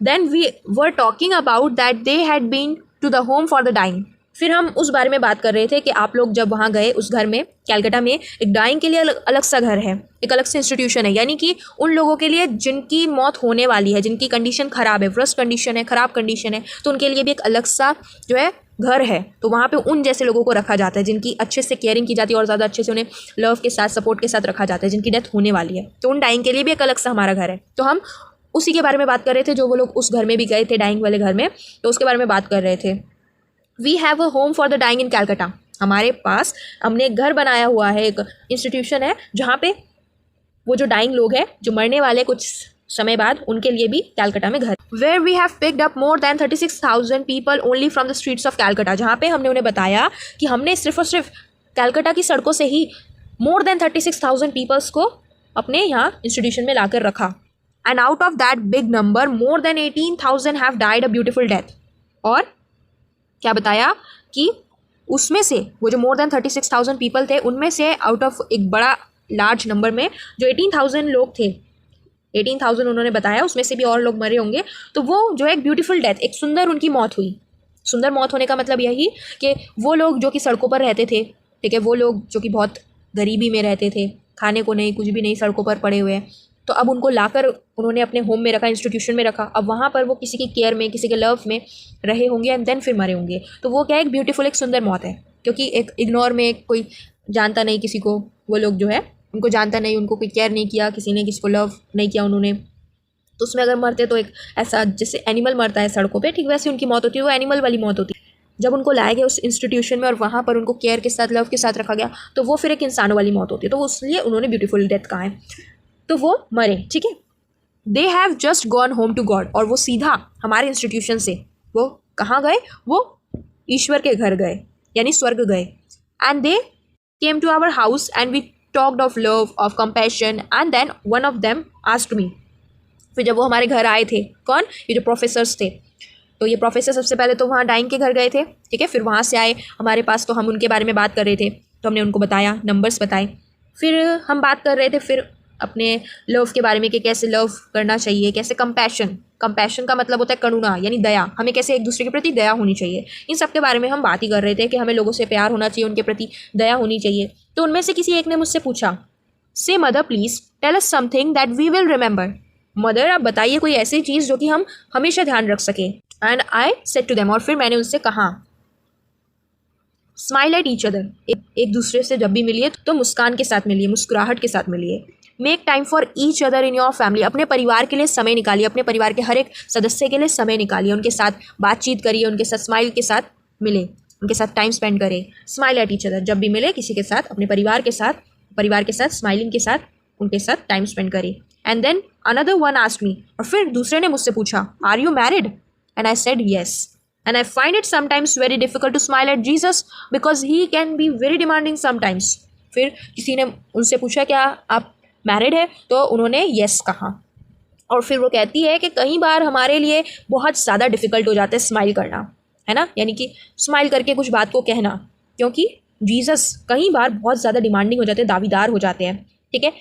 Then we were talking about that they had been to the home for the dying. फिर हम उस बारे में बात कर रहे थे कि आप लोग जब वहाँ गए उस घर में, कैलकाटा में एक डाइंग के लिए अलग सा घर है, एक अलग से इंस्टीट्यूशन है, यानी कि उन लोगों के लिए जिनकी मौत होने वाली है, जिनकी कंडीशन ख़राब है, वर्स्ट कंडीशन है, ख़राब कंडीशन है, तो उनके लिए भी एक अलग सा जो है घर है। तो वहाँ पे उन जैसे लोगों को रखा जाता है जिनकी अच्छे से केयरिंग की जाती है और ज़्यादा अच्छे से उन्हें लव के साथ, सपोर्ट के साथ रखा जाता है, जिनकी डेथ होने वाली है, तो उन डाइंग के लिए भी एक अलग सा हमारा घर है। तो हम उसी के बारे में बात कर रहे थे, जो वो लोग उस घर में भी गए थे, डाइंग वाले घर में, तो उसके बारे में बात कर रहे थे। We have a home for the dying in Calcutta, हमारे पास हमने एक घर बनाया हुआ है, एक इंस्टीट्यूशन है जहाँ पे वो जो डाइंग लोग हैं, जो मरने वाले कुछ समय बाद, उनके लिए भी कैलकाटा में घर। Where we have picked up more than 36,000 people only from the streets of Calcutta, जहाँ पे हमने उन्हें बताया कि हमने सिर्फ और सिर्फ कैलकाटा की सड़कों से ही मोर देन 36,000 पीपल्स को अपने यहाँ इंस्टीट्यूशन में लाकर रखा। And out of that big number more than 18,000 have died a beautiful death. और क्या बताया कि उसमें से वो जो मोर देन 36,000 पीपल थे, उनमें से आउट ऑफ एक बड़ा लार्ज नंबर में जो 18,000 लोग थे, 18,000 उन्होंने बताया, उसमें से भी और लोग मरे होंगे, तो वो जो है एक ब्यूटीफुल डेथ, एक सुंदर उनकी मौत हुई। सुंदर मौत होने का मतलब यही कि वो लोग जो कि सड़कों पर रहते थे, ठीक है, वो लोग जो कि बहुत गरीबी में रहते थे, खाने को नहीं, कुछ भी नहीं, सड़कों पर पड़े हुए हैं, तो अब उनको लाकर उन्होंने अपने होम में रखा, इंस्टीट्यूशन में रखा। अब वहाँ पर वो किसी की केयर में, किसी के लव में रहे होंगे एंड देन फिर मरे होंगे। तो वो क्या है, एक ब्यूटीफुल, एक सुंदर मौत है, क्योंकि एक इग्नोर में, कोई जानता नहीं किसी को, वो लोग जो है उनको जानता नहीं, उनको कोई केयर नहीं किया, किसी ने किसी को लव नहीं किया उन्होंने, तो उसमें अगर मरते तो एक ऐसा जैसे एनिमल मरता है सड़कों पे, ठीक वैसे उनकी मौत होती है, वो एनिमल वाली मौत होती है। जब उनको लाया गया उस इंस्टीट्यूशन में और वहाँ पर उनको केयर के साथ, लव के साथ रखा गया, तो वो फिर एक इंसानों वाली मौत होती है, तो इसलिए उन्होंने ब्यूटीफुल डेथ कहा है। तो वो मरे, ठीक है। They have just gone home to God, और वो सीधा हमारे इंस्टीट्यूशन से वो कहाँ गए, वो ईश्वर के घर गए, यानी स्वर्ग गए। And they came to our house and we talked of love, of compassion, and then one of them asked me. फिर जब वो हमारे घर आए थे, कौन, ये जो प्रोफेसर्स थे, तो ये प्रोफेसर सबसे पहले तो वहाँ डाइंग के घर गए थे, ठीक है, फिर वहाँ से आए हमारे पास, तो हम उनके बारे में बात कर रहे थे, तो हमने उनको बताया, नंबर्स बताए। फिर हम बात कर रहे थे फिर अपने लव के बारे में कि कैसे लव करना चाहिए, कैसे कंपैशन का मतलब होता है करुणा, यानी दया, हमें कैसे एक दूसरे के प्रति दया होनी चाहिए। इन सब के बारे में हम बात ही कर रहे थे कि हमें लोगों से प्यार होना चाहिए, उनके प्रति दया होनी चाहिए। तो उनमें से किसी एक ने मुझसे पूछा, say Mother please tell us something that we will remember, Mother आप बताइए कोई ऐसी चीज़ जो कि हम हमेशा ध्यान रख सकें। And I said to them, और फिर मैंने उनसे कहा, स्माइल एट ईच अदर, एक दूसरे से जब भी मिलिए तो मुस्कान के साथ मिलिए, मुस्कुराहट के साथ मिलिए। Make time for each other in your family, अपने परिवार के लिए समय निकालिए, अपने परिवार के हर एक सदस्य के लिए समय निकालिए, उनके साथ बातचीत करिए, उनके साथ स्माइल के साथ मिले, उनके साथ टाइम स्पेंड करें। स्माइल एट ईच अदर, जब भी मिले किसी के साथ, अपने परिवार के साथ स्माइलिंग के साथ उनके साथ टाइम स्पेंड करें। And then another one asked me, और फिर दूसरे ने मुझसे पूछा, are you married? And I said yes, and I find it sometimes very difficult to smile at Jesus because he can be very demanding sometimes. फिर किसी ने उनसे पूछा, क्या आप मैरिड है? तो उन्होंने येस कहा, और फिर वो कहती है कि कई बार हमारे लिए बहुत ज़्यादा डिफ़िकल्ट हो जाता है स्माइल करना, है ना, यानी कि स्माइल करके कुछ बात को कहना, क्योंकि जीसस कई बार बहुत ज़्यादा डिमांडिंग हो जाते हैं, दावीदार हो जाते हैं, ठीक है।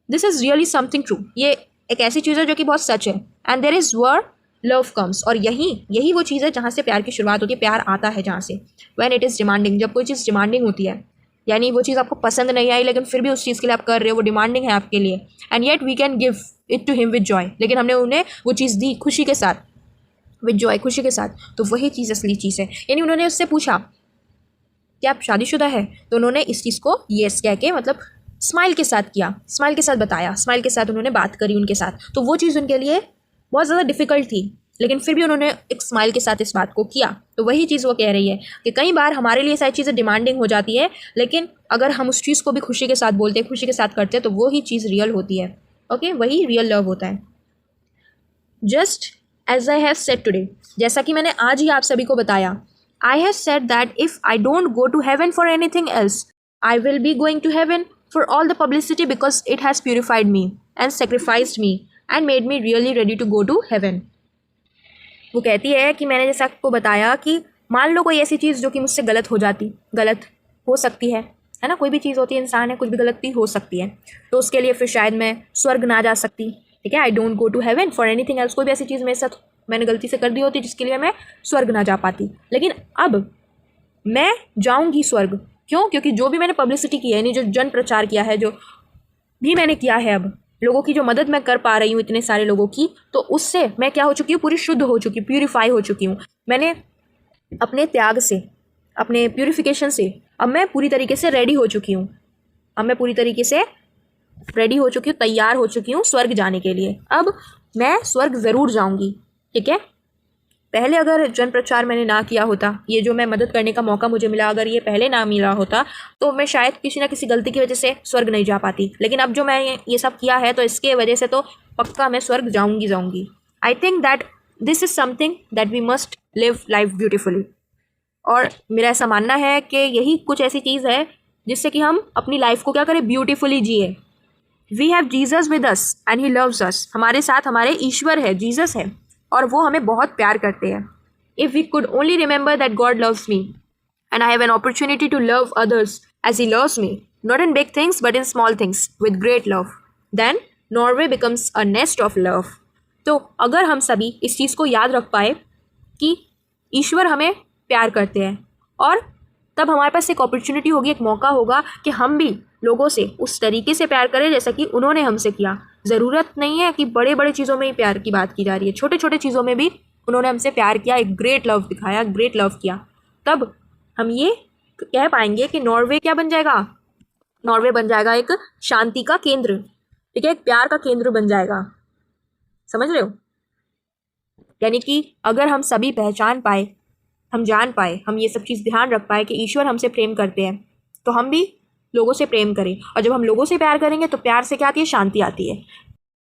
This is really something true, ये एक ऐसी चीज़ है जो कि बहुत सच है। And there is where love comes, और यही वो चीज़ है जहाँ से प्यार की शुरुआत होती है, प्यार आता है जहाँ से। व्हेन इट इज़ डिमांडिंग, जब कोई चीज़ डिमांडिंग होती है, यानी वो चीज़ आपको पसंद नहीं आई लेकिन फिर भी उस चीज़ के लिए आप कर रहे हो, वो डिमांडिंग है आपके लिए, and yet we can give it to him with joy, लेकिन हमने उन्हें वो चीज़ दी खुशी के साथ, विद जॉय, खुशी के साथ। तो वही चीज़ असली चीज़ है। यानी उन्होंने उससे पूछा कि आप शादीशुदा है, तो उन्होंने इस चीज़ को येस कह के, मतलब स्माइल के साथ किया, स्माइल के साथ बताया, स्माइल के साथ उन्होंने बात करी उनके साथ। तो वो चीज़ उनके लिए बहुत ज़्यादा डिफ़िकल्ट थी, लेकिन फिर भी उन्होंने एक स्माइल के साथ इस बात को किया। तो वही चीज़ वो कह रही है कि कई बार हमारे लिए सारी चीज़ें डिमांडिंग हो जाती है, लेकिन अगर हम उस चीज़ को भी खुशी के साथ बोलते हैं, खुशी के साथ करते हैं, तो वो ही चीज़ रियल होती है। ओके, वही रियल लव होता है। Just as I have said today, जैसा कि मैंने आज ही आप सभी को बताया, I have said that if I don't go to heaven for anything else, I will be going to heaven for all the publicity because it has purified me and sacrificed me and made me really ready to go to heaven. वो कहती है कि मैंने जैसा आपको बताया कि मान लो कोई ऐसी चीज़ जो कि मुझसे गलत हो सकती है ना, कोई भी चीज़ होती है, इंसान है, कुछ भी गलती हो सकती है, तो उसके लिए फिर शायद मैं स्वर्ग ना जा सकती, ठीक है। I don't go to heaven for anything else, कोई भी ऐसी चीज़ मेरे साथ मैंने गलती से कर दी होती जिसके लिए मैं स्वर्ग ना जा पाती, लेकिन अब मैं जाऊँगी स्वर्ग। क्यों? क्योंकि जो भी मैंने पब्लिसिटी की है, यानी जो जन प्रचार किया है, जो भी मैंने किया है, अब लोगों की जो मदद मैं कर पा रही हूँ, इतने सारे लोगों की, तो उससे मैं क्या हो चुकी हूँ, पूरी शुद्ध हो चुकी हूँ, प्यूरीफाई हो चुकी हूँ। मैंने अपने त्याग से, अपने प्यूरिफिकेशन से अब मैं पूरी तरीके से रेडी हो चुकी हूँ, अब मैं पूरी तरीके से रेडी हो चुकी हूँ, तैयार हो चुकी हूँ स्वर्ग जाने के लिए। अब मैं स्वर्ग ज़रूर जाऊँगी, ठीक है। पहले अगर जन प्रचार मैंने ना किया होता, ये जो मैं मदद करने का मौका मुझे मिला, अगर ये पहले ना मिला होता, तो मैं शायद किसी ना किसी गलती की वजह से स्वर्ग नहीं जा पाती। लेकिन अब जो मैं ये सब किया है, तो इसके वजह से तो पक्का मैं स्वर्ग जाऊँगी। I think that this is something that we must live life beautifully. और मेरा ऐसा मानना है कि यही कुछ ऐसी चीज़ है जिससे कि हम अपनी लाइफ को क्या करें, ब्यूटीफुली जिए। We have Jesus with us and he loves us, हमारे साथ हमारे ईश्वर है, जीसस है, और वो हमें बहुत प्यार करते हैं। If we could only remember that God loves me and I have an opportunity to love others as he loves me, not in big things but in small things with great love, then Norway becomes a nest of love. तो अगर हम सभी इस चीज़ को याद रख पाए कि ईश्वर हमें प्यार करते हैं, और तब हमारे पास एक अपॉर्चुनिटी होगी, एक मौका होगा कि हम भी लोगों से उस तरीके से प्यार करें जैसा कि उन्होंने हमसे किया। ज़रूरत नहीं है कि बड़े बड़े चीज़ों में ही प्यार की बात की जा रही है, छोटे छोटे चीज़ों में भी उन्होंने हमसे प्यार किया, एक ग्रेट लव दिखाया, ग्रेट लव किया। तब हम ये कह पाएंगे कि नॉर्वे क्या बन जाएगा, नॉर्वे बन जाएगा एक शांति का केंद्र, ठीक है, एक प्यार का केंद्र बन जाएगा। समझ रहे हो? यानी कि अगर हम सभी पहचान पाए, हम जान पाए, हम ये सब चीज़ ध्यान रख पाए कि ईश्वर हमसे प्रेम करते हैं, तो हम भी लोगों से प्रेम करें। और जब हम लोगों से प्यार करेंगे तो प्यार से क्या आती है, शांति आती है।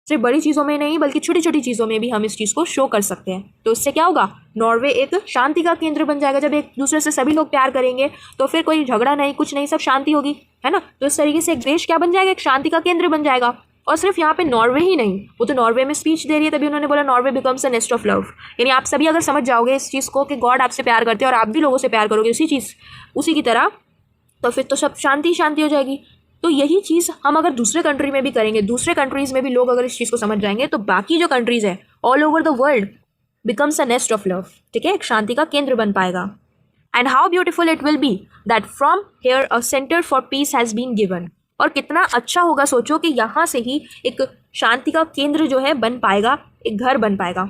सिर्फ बड़ी चीज़ों में नहीं बल्कि छोटी छोटी चीज़ों में भी हम इस चीज़ को शो कर सकते हैं। तो इससे क्या होगा, नॉर्वे एक शांति का केंद्र बन जाएगा। जब एक दूसरे से सभी लोग प्यार करेंगे तो फिर कोई झगड़ा नहीं, कुछ नहीं, सब शांति होगी, है ना। तो इस तरीके से एक देश क्या बन जाएगा, एक शांति का केंद्र बन जाएगा। और सिर्फ यहाँ पे नॉर्वे ही नहीं, वो तो नॉर्वे में स्पीच दे रही है, तभी उन्होंने बोला Norway becomes a nest of love. यानी आप सभी अगर समझ जाओगे इस चीज़ को कि गॉड आपसे प्यार करते हैं और आप भी लोगों से प्यार करोगे उसी की तरह, तो फिर तो सब शांति शांति हो जाएगी। तो यही चीज़ हम अगर दूसरे कंट्री में भी करेंगे, दूसरे कंट्रीज़ में भी लोग अगर इस चीज़ को समझ जाएंगे, तो बाकी जो कंट्रीज़ है all over the world becomes a nest of love, ठीक है, एक शांति का केंद्र बन पाएगा। And how beautiful it will be that from here a centre for peace has been given. और कितना अच्छा होगा, सोचो कि यहाँ से ही एक शांति का केंद्र जो है बन पाएगा, एक घर बन पाएगा।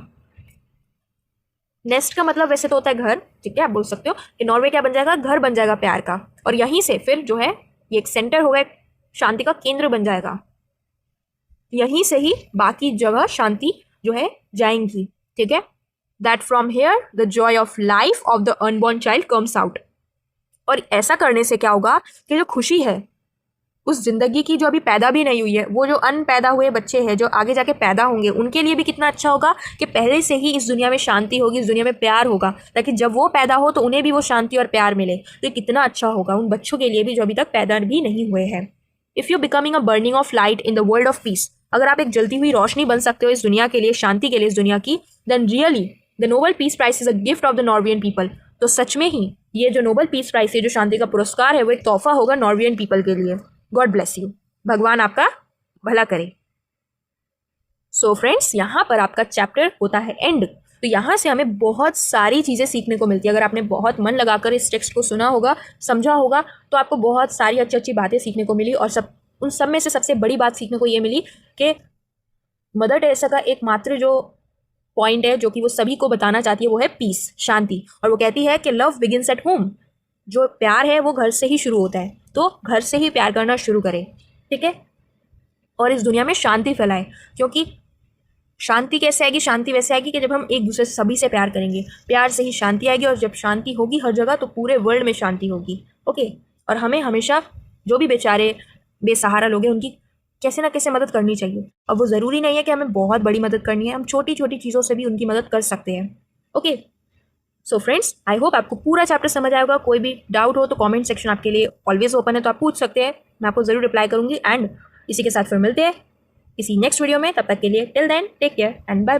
नेस्ट का मतलब वैसे तो होता है घर, ठीक है, आप बोल सकते हो कि नॉर्वे क्या बन जाएगा, घर बन जाएगा प्यार का। और यहीं से फिर जो है ये एक सेंटर होगा, एक शांति का केंद्र बन जाएगा। यहीं से ही बाकी जगह शांति जो है जाएंगी, ठीक है। That from here the Joy of life of the unborn child comes out. और ऐसा करने से क्या होगा कि जो खुशी है उस जिंदगी की जो अभी पैदा भी नहीं हुई है, वो जो अनपैदा हुए बच्चे हैं जो आगे जाके पैदा होंगे, उनके लिए भी कितना अच्छा होगा कि पहले से ही इस दुनिया में शांति होगी, इस दुनिया में प्यार होगा, ताकि जब वो पैदा हो तो उन्हें भी वो शांति और प्यार मिले। तो ये कितना अच्छा होगा उन बच्चों के लिए भी जो अभी तक पैदा भी नहीं हुए हैं। If you becoming a burning of light in the world of peace, अगर आप एक जलती हुई रोशनी बन सकते हो इस दुनिया के लिए, शांति के लिए इस दुनिया की, then really the Nobel Peace Prize is a gift of the Norwegian people. तो सच में ही ये जो नोबेल पीस प्राइज है, जो शांति का पुरस्कार है, वो एक तोहफा होगा नॉर्वेजियन पीपल के लिए। गॉड ब्लेस यू, भगवान आपका भला करे। सो फ्रेंड्स, यहाँ पर आपका चैप्टर होता है एंड। तो यहाँ से हमें बहुत सारी चीज़ें सीखने को मिलती है। अगर आपने बहुत मन लगाकर इस टेक्स्ट को सुना होगा, समझा होगा, तो आपको बहुत सारी अच्छी अच्छी बातें सीखने को मिली। और उन सब में से सबसे बड़ी बात सीखने को ये मिली कि मदर टेरेसा का एकमात्र जो पॉइंट है, जो कि वो सभी को बताना चाहती है, वो है पीस, शांति। और वो कहती है कि लव बिगिंस एट होम। जो प्यार है वो घर से ही शुरू होता है, तो घर से ही प्यार करना शुरू करें, ठीक है। और इस दुनिया में शांति फैलाएं, क्योंकि शांति कैसे आएगी? शांति वैसे आएगी कि जब हम एक दूसरे से सभी से प्यार करेंगे, प्यार से ही शांति आएगी। और जब शांति होगी हर जगह, तो पूरे वर्ल्ड में शांति होगी। ओके। और हमें हमेशा जो भी बेचारे बेसहारा लोग हैं, उनकी कैसे ना कैसे मदद करनी चाहिए। और वो ज़रूरी नहीं है कि हमें बहुत बड़ी मदद करनी है, हम छोटी छोटी चीज़ों से भी उनकी मदद कर सकते हैं। Okay. So friends, I hope आपको पूरा चैप्टर समझ आएगा। कोई भी डाउट हो तो कमेंट सेक्शन आपके लिए ऑलवेज ओपन है, तो आप पूछ सकते हैं, मैं आपको ज़रूर रिप्लाई करूँगी। एंड इसी के साथ फिर मिलते हैं किसी नेक्स्ट वीडियो में। तब तक के लिए till then take care and bye.